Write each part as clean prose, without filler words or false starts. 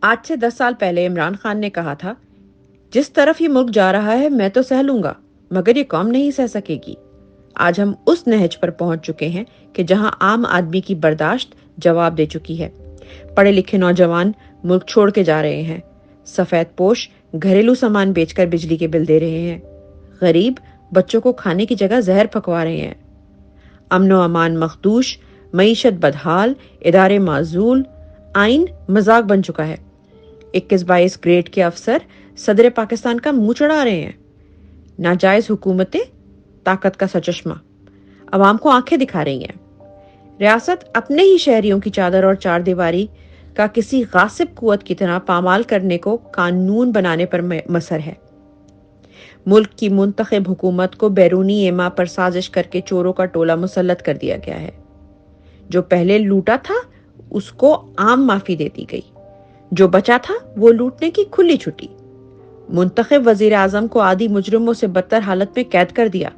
آج سے 10 سال پہلے عمران خان نے کہا تھا، جس طرف یہ ملک جا رہا ہے میں تو سہ لوں گا مگر یہ قوم نہیں سہ سکے گی۔ آج ہم اس نہج پر پہنچ چکے ہیں کہ جہاں عام آدمی کی برداشت جواب دے چکی ہے۔ پڑھے لکھے نوجوان ملک چھوڑ کے جا رہے ہیں، سفید پوش گھریلو سامان بیچ کر بجلی کے بل دے رہے ہیں، غریب بچوں کو کھانے کی جگہ زہر پھکوا رہے ہیں، امن و امان مخدوش، معیشت بدحال، ادارے معزول، آئین مذاق بن چکا ہے۔ 21-22 گریڈ کے افسر صدر پاکستان کا منہ چڑھا رہے ہیں، ناجائز حکومتیں طاقت کا سچشمہ عوام کو آنکھیں دکھا رہی ہیں۔ ریاست اپنے ہی شہریوں کی چادر اور چار دیواری کا کسی غاصب قوت کی طرح پامال کرنے کو قانون بنانے پر مصر ہے۔ ملک کی منتخب حکومت کو بیرونی ایما پر سازش کر کے چوروں کا ٹولہ مسلط کر دیا گیا ہے۔ جو پہلے لوٹا تھا اس کو عام معافی دے دی گئی، جو بچا تھا وہ لوٹنے کی کھلی چھٹی۔ منتخب وزیر اعظم کو عادی مجرموں سے بدتر حالت میں قید کر دیا،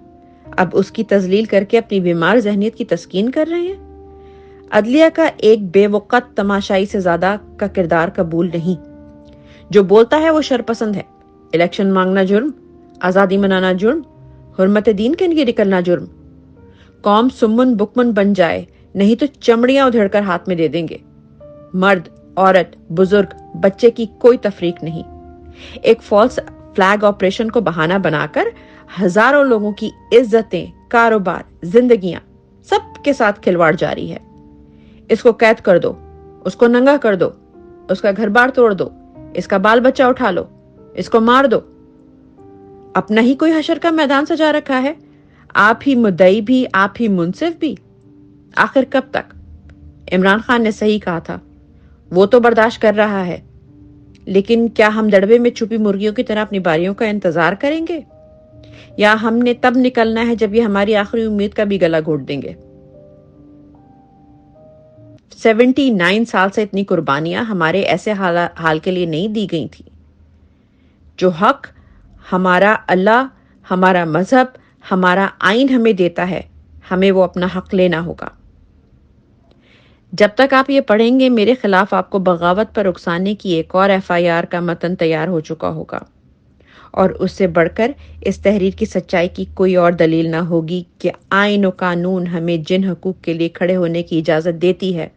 اب اس کی تذلیل کر کے اپنی بیمار ذہنیت کی تسکین کر رہے ہیں۔ عدلیہ کا ایک بے وقت تماشائی سے زیادہ کا کردار قبول نہیں۔ جو بولتا ہے وہ شرپسند ہے، الیکشن مانگنا جرم، آزادی منانا جرم، حرمت دین کے لیے نکلنا جرم۔ قوم سمن بکمن بن جائے نہیں تو چمڑیاں ادھیڑ کر ہاتھ میں دے دیں گے۔ مرد، عورت، بزرگ، بچے کی کوئی تفریق نہیں۔ ایک فالس فلیگ آپریشن کو بہانہ بنا کر ہزاروں لوگوں کی عزتیں، کاروبار، زندگیاں سب کے ساتھ کھلواڑ جاری ہے۔ اس کو قید کر دو، اس کو ننگا کر دو، اس کا گھر بار توڑ دو، اس کا بال بچہ اٹھا لو، اس کو مار دو۔ اپنا ہی کوئی حشر کا میدان سجا رکھا ہے، آپ ہی مدعی بھی، آپ ہی منصف بھی۔ آخر کب تک؟ عمران خان نے صحیح کہا تھا، وہ تو برداشت کر رہا ہے، لیکن کیا ہم دڑبے میں چھپی مرغیوں کی طرح اپنی باریوں کا انتظار کریں گے؟ یا ہم نے تب نکلنا ہے جب یہ ہماری آخری امید کا بھی گلا گھونٹ دیں گے؟ 79 سال سے اتنی قربانیاں ہمارے ایسے حال کے لیے نہیں دی گئی تھی۔ جو حق ہمارا اللہ، ہمارا مذہب، ہمارا آئین ہمیں دیتا ہے، ہمیں وہ اپنا حق لینا ہوگا۔ جب تک آپ یہ پڑھیں گے میرے خلاف آپ کو بغاوت پر اکسانے کی ایک اور FIR کا متن تیار ہو چکا ہوگا، اور اس سے بڑھ کر اس تحریر کی سچائی کی کوئی اور دلیل نہ ہوگی کہ آئین و قانون ہمیں جن حقوق کے لیے کھڑے ہونے کی اجازت دیتی ہے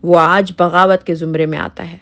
وہ آج بغاوت کے زمرے میں آتا ہے۔